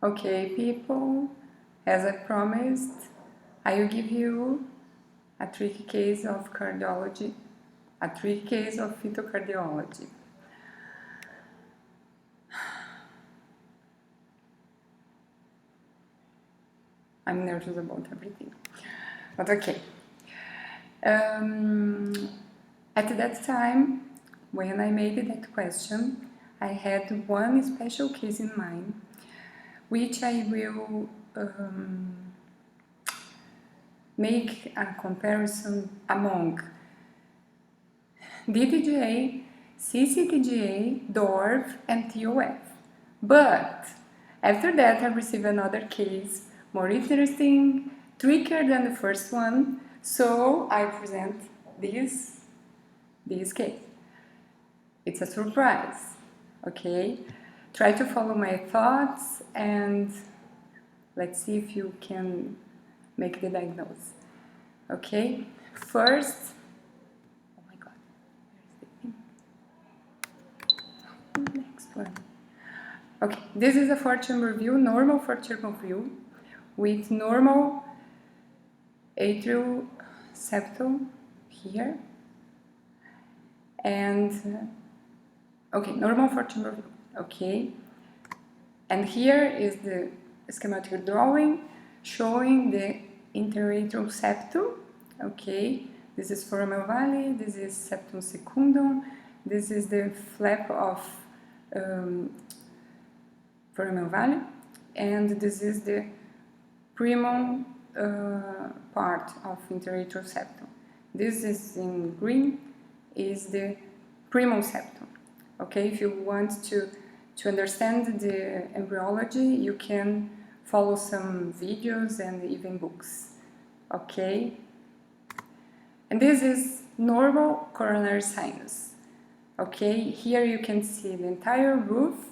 Okay, people, as I promised, I will give you a tricky case of cardiology, a tricky case of fetal cardiology. I'm nervous about everything, but okay. At that time, when I made that question, I had one special case in mind, which I will make a comparison among DTGA, CCTGA, DORF, and TOF. But after that, I received another case, more interesting, trickier than the first one, so I present this case. It's a surprise, okay? Try to follow my thoughts and let's see if you can make the diagnosis, okay? First, oh my god, where's the thing? Next one. Okay, this is a four-chamber view, normal four-chamber view with normal atrial septum here and okay, normal four-chamber view, okay, and here is the schematic drawing showing the interatrial septum, okay, this is foramen valley, this is septum secundum, this is the flap of foramen valley, and this is the primum part of interatrial septum. This is in green, is the primum septum. Okay, if you want to understand the embryology, you can follow some videos and even books. Okay, and this is normal coronary sinus. Okay, here you can see the entire roof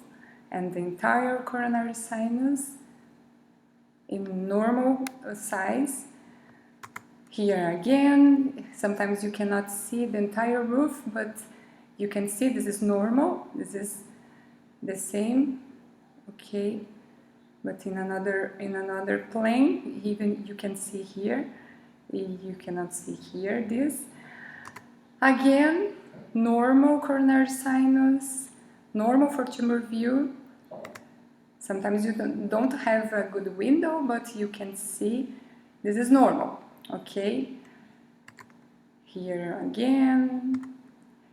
and the entire coronary sinus in normal size. Here again, sometimes you cannot see the entire roof, but you can see this is normal, this is the same, okay, but in another plane, even you can see here, you cannot see here this. Again, normal coronary sinus, normal four-chamber view. Sometimes you don't have a good window, but you can see this is normal, okay? Here again,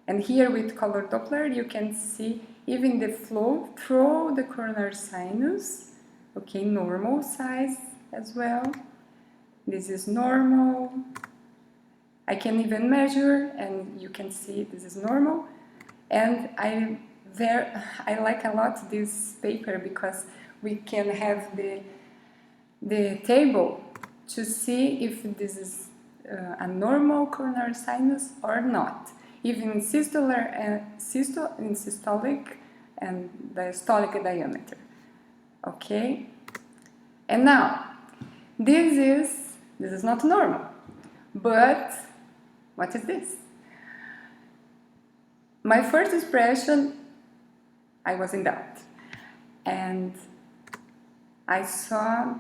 and here with color Doppler you can see even the flow through the coronary sinus, okay, normal size as well. This is normal. I can even measure and you can see this is normal. And I like a lot this paper because we can have the table to see if this is a normal coronary sinus or not, even in systolic and diastolic diameter. Okay, and now this is not normal, but what is this? My first impression, I was in doubt, and I saw,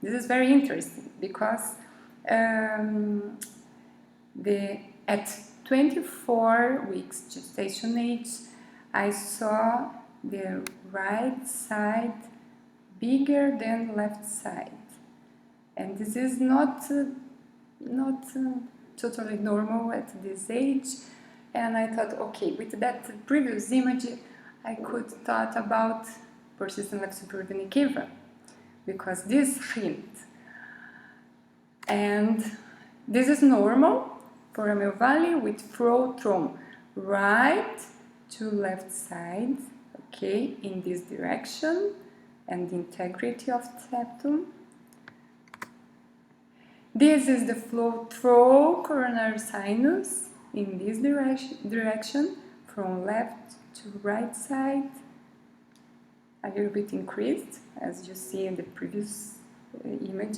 this is very interesting because at 24 weeks gestation age, I saw the right side bigger than left side, and this is not totally normal at this age. And I thought, okay, with that previous image, I could thought about persistent left superior vena cava, because this hint. And this is normal foramen valley with flow from right to left side, okay, in this direction, and the integrity of the septum. This is the flow through coronary sinus in this direction from left to right side, a little bit increased as you see in the previous image.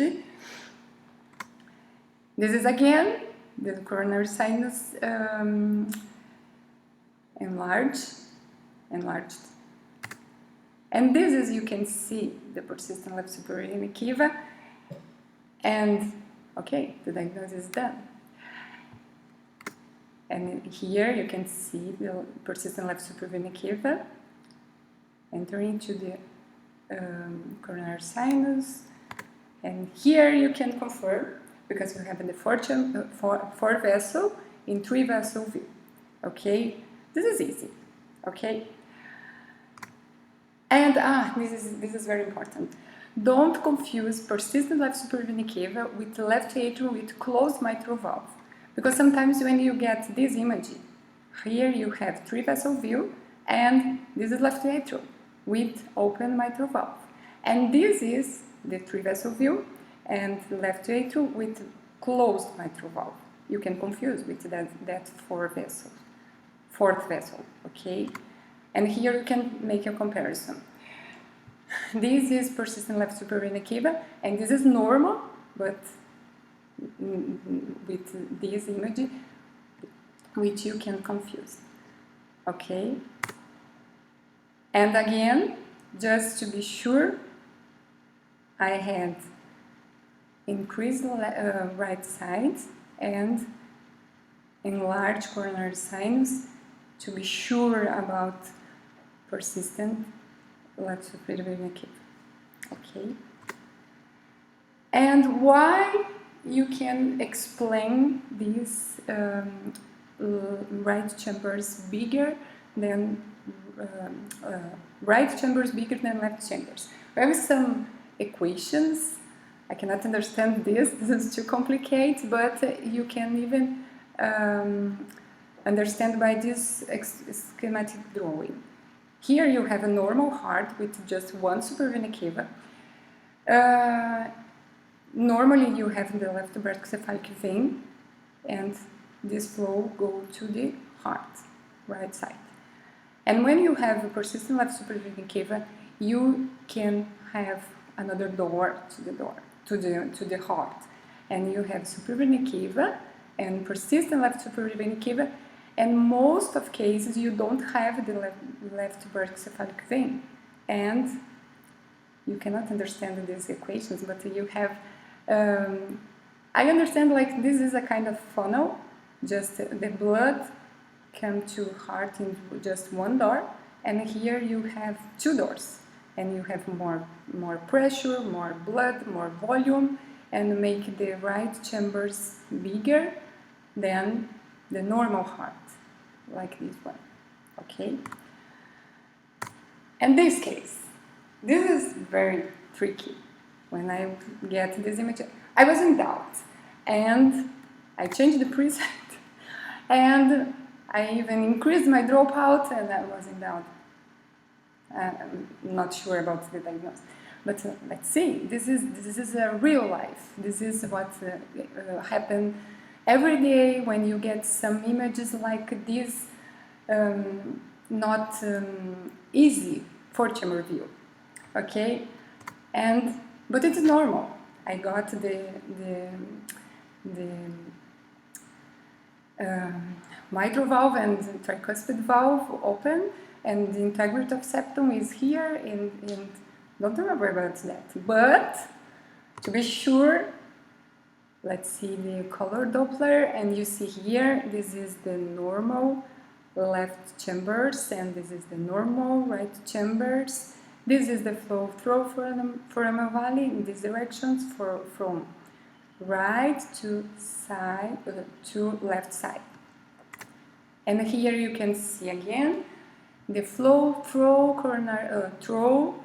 This is again the coronary sinus enlarged. And this is, you can see the persistent left superior vena cava, and okay, the diagnosis is done. And here you can see the persistent left superior vena cava entering into the coronary sinus. And here you can confirm, because we have the four vessel in 3 vessel view. Okay, this is easy. Okay, and this is very important. Don't confuse persistent left superior vena cava with left atrium with closed mitral valve, because sometimes when you get this image, here you have 3 vessel view, and this is left atrium with open mitral valve, and this is the 3 vessel view and left atrium with closed mitral valve. You can confuse with that fourth vessel, okay? And here you can make a comparison. This is persistent left superior vena cava, and this is normal, but with this image, which you can confuse, okay? And again, just to be sure, I had increased right side and enlarged coronary sinus to be sure about persistent left superior vena cava. Okay. And why you can explain these right chambers bigger than right chambers bigger than left chambers? We have some equations. I cannot understand this is too complicated, but you can even understand by this schematic drawing. Here you have a normal heart with just one superior vena cava. Normally you have the left brachiocephalic vein, and this flow go to the heart, right side. And when you have a persistent left superior vena cava, you can have another door to the heart, and you have superior vena cava and persistent left superior vena cava, and most of cases you don't have the left brachiocephalic vein, and you cannot understand these equations, but you have I understand like this is a kind of funnel, just the blood come to heart in just one door, and here you have 2 doors, and you have more pressure, more blood, more volume, and make the right chambers bigger than the normal heart, like this one, okay? And this case, this is very tricky. When I get this image, I was in doubt, and I changed the preset, and I even increased my dropout, and I was in doubt. I'm not sure about the diagnosis, but let's see. This is a real life. This is what happens every day when you get some images like this. Not easy for chamber view, okay? But it's normal. I got the mitral valve and tricuspid valve open, and the integrity of septum is here, and don't remember about that. But to be sure, let's see the color Doppler, and you see here, this is the normal left chambers, and this is the normal right chambers. This is the flow through foramen valley in these directions from right to left side. And here you can see again the flow through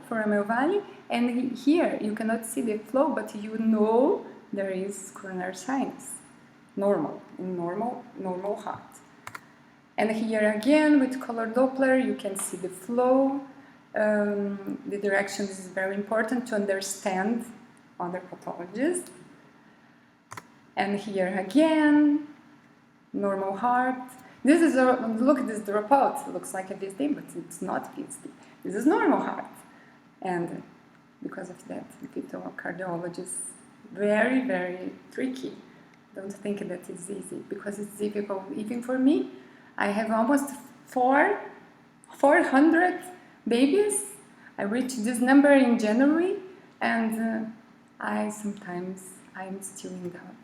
foramen valley, and here you cannot see the flow, but you know there is coronary sinus, normal heart. And here again with color Doppler you can see the flow. The direction is very important to understand other pathologies. And here again, normal heart. This is look at this dropout. It looks like a VSD, but it's not VSD. This is normal heart, and because of that, fetal cardiology is very, very tricky. Don't think that it's easy, because it's difficult even for me. I have almost 400 babies I reached this number in January, and I'm still in doubt.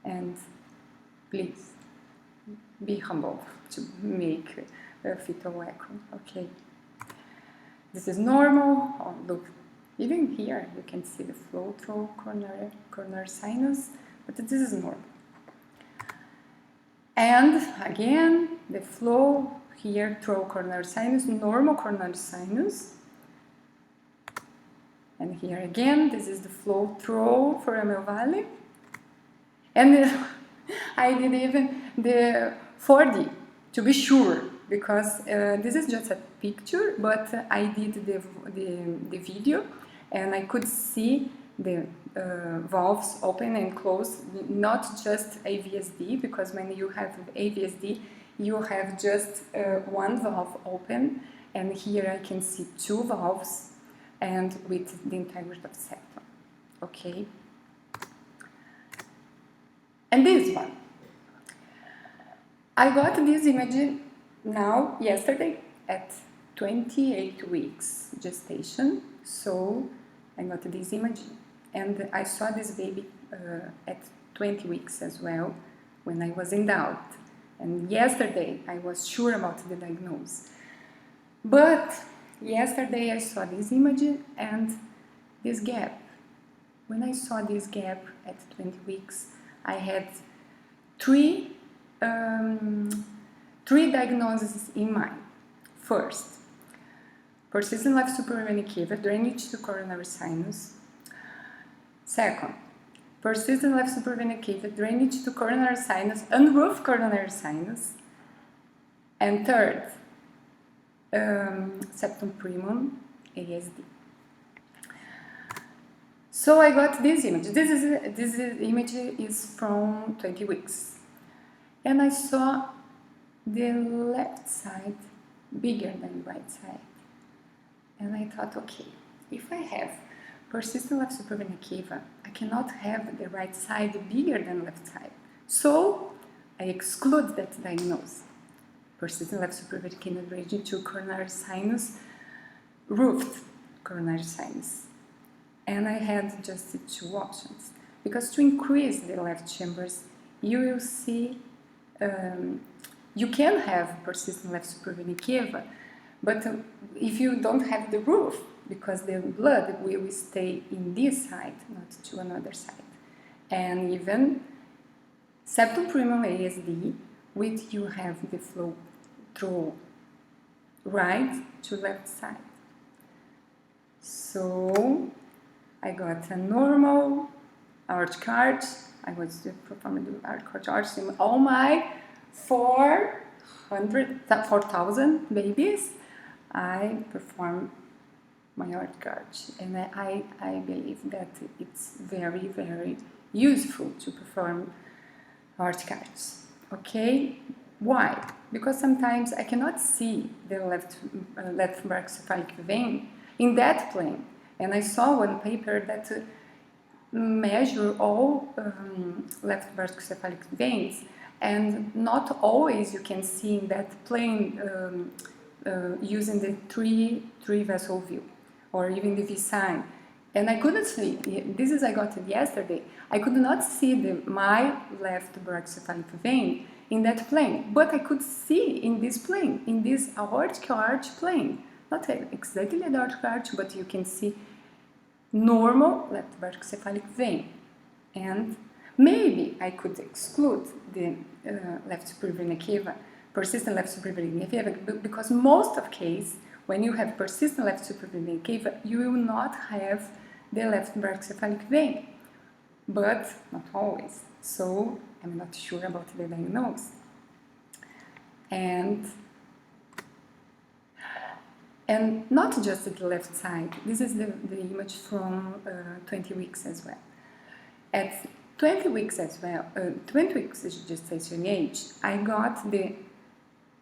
And please be humble to make a fetal echo. Okay, this is normal. Oh, look, even here you can see the flow through coronary sinus, but this is normal. And again, the flow here through coronary sinus, normal coronary sinus. And here again, this is the flow through foramen valley. And I did even the 4D to be sure, because this is just a picture, but I did the video and I could see the valves open and close, not just AVSD, because when you have AVSD, you have just one valve open, and here I can see two valves and with the integrity of septum. Okay. And this one. I got this image now yesterday at 28 weeks gestation, so I got this image, and I saw this baby at 20 weeks as well when I was in doubt, and yesterday I was sure about the diagnosis. But yesterday I saw this image and this gap. When I saw this gap at 20 weeks, I had three diagnoses in mind. First, persistent left superior vena cava, drainage to coronary sinus. Second, persistent left superior vena cava, drainage to coronary sinus, unroofed coronary sinus. And third, septum primum, ASD. So I got this image. This image is from 20 weeks. And I saw the left side bigger than the right side. And I thought, okay, if I have persistent left superior vena cava, I cannot have the right side bigger than left side. So I exclude that diagnosis. Persistent left superior vena cava drainage to coronary sinus, roofed coronary sinus. And I had just two options. Because to increase the left chambers, you will see, you can have persistent left superior vena cava, but if you don't have the roof, because the blood will stay in this side, not to another side. And even septum primum ASD, with you have the flow through right to left side. So I got a normal arch arch. I was performing the arch arch in all my 4,000 babies. I perform my arch arch, and I believe that it's very, very useful to perform arch arch. Okay, why? Because sometimes I cannot see the left brachiocephalic vein in that plane. And I saw one paper that measure all left brachiocephalic veins, and not always you can see in that plane using the three vessel view or even the V sign. And I couldn't see. This is I got it yesterday. I could not see my left brachiocephalic vein in that plane, but I could see in this plane, in this aortic arch plane. Not exactly the aortic arch, but you can see normal left brachiocephalic vein. And maybe I could exclude the left superior vena cava, persistent left superior vena cava, because most of case, when you have persistent left superior vena cava, you will not have the left brachiocephalic vein, but not always. So I'm not sure about the diagnosis. And not just the left side. This is the image from 20 weeks as well. At 20 weeks as well, 20 weeks gestation age, I got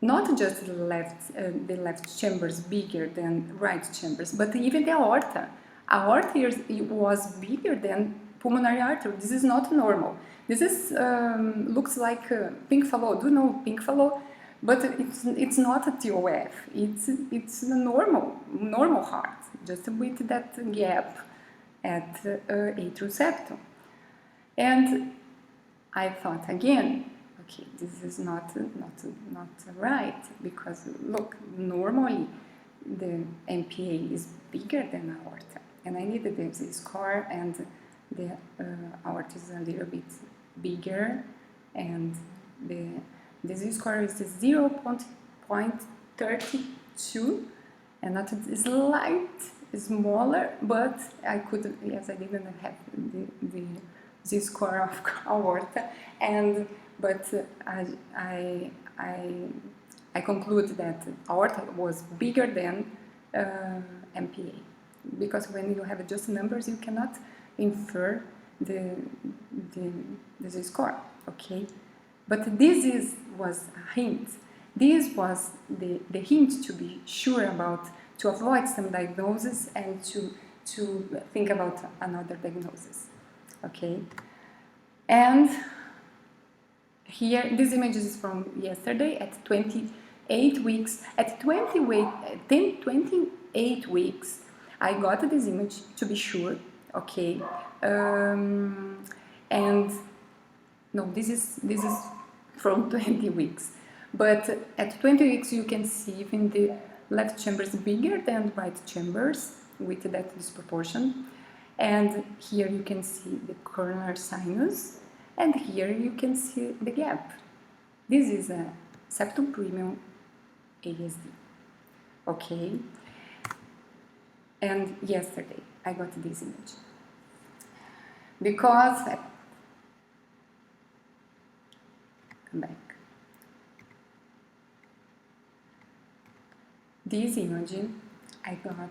not just the left chambers bigger than right chambers, but even the aorta. Aorta was bigger than pulmonary artery. This is not normal. This is looks like pink fallow. Do you know pink fallow? But it's not a TOF. It's a normal heart, just with that gap at atrial septum. And I thought again, okay, this is not right, because look, normally the MPA is bigger than aorta, and I needed the Z-score, and the aorta is a little bit bigger, and the Z-score is 0.32, and not slight smaller, but I couldn't, yes, I didn't have the Z-score of aorta, but I conclude that aorta was bigger than MPA, because when you have just numbers, you cannot infer the Z-score, okay? But this was a hint. This was the hint to be sure about, to avoid some diagnosis and to think about another diagnosis, okay? And here, this image is from yesterday at 28 weeks. At 28 weeks, I got this image to be sure, okay? And no, this is from 20 weeks. But at 20 weeks, you can see even the left chamber is bigger than right chambers with that disproportion. And here you can see the coronary sinus, and here you can see the gap. This is a septum premium ASD, okay? And yesterday I got this image because come back. This image I got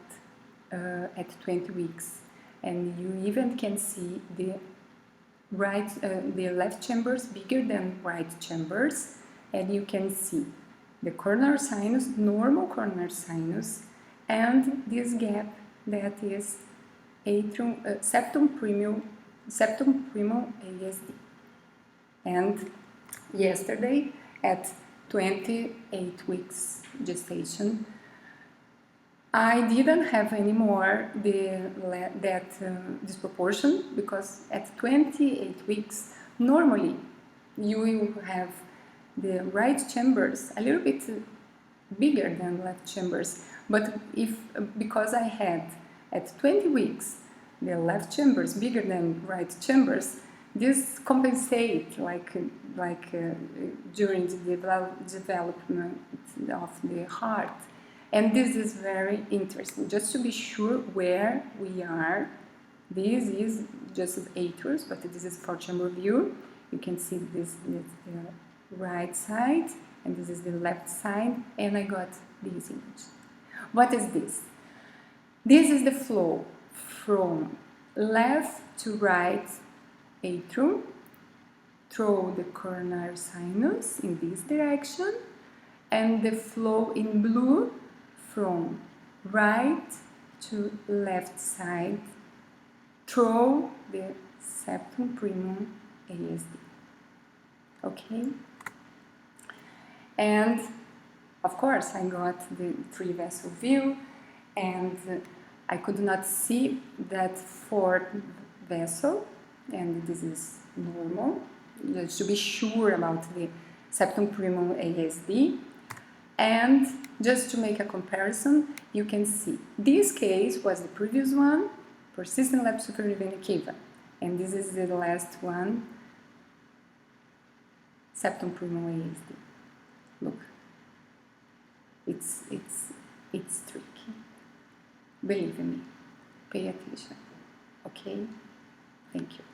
at 20 weeks, and you even can see the left chambers bigger than right chambers, and you can see the coronary sinus, normal coronary sinus, and this gap that is septum premium ASD. And yesterday, at 28 weeks gestation, I didn't have anymore that disproportion, because at 28 weeks, normally you will have the right chambers a little bit bigger than left chambers. But because I had at 20 weeks the left chambers bigger than right chambers, this compensates like during the development of the heart. And this is very interesting, just to be sure where we are. This is just atrius, but this is for chamber view. You can see this is the right side, and this is the left side, and I got this image. What is this? This is the flow from left to right atrium through the coronary sinus in this direction, and the flow in blue from right to left side through the septum premium ASD. Okay? And of course I got the 3-vessel view, and I could not see that 4th vessel, and this is normal, just to be sure about the septum premium ASD. And just to make a comparison, you can see this case was the previous one, persistent left superior vena cava, and this is the last one, septum premium ASD. Look, it's tricky. Believe in me. Pay attention. Okay? Thank you.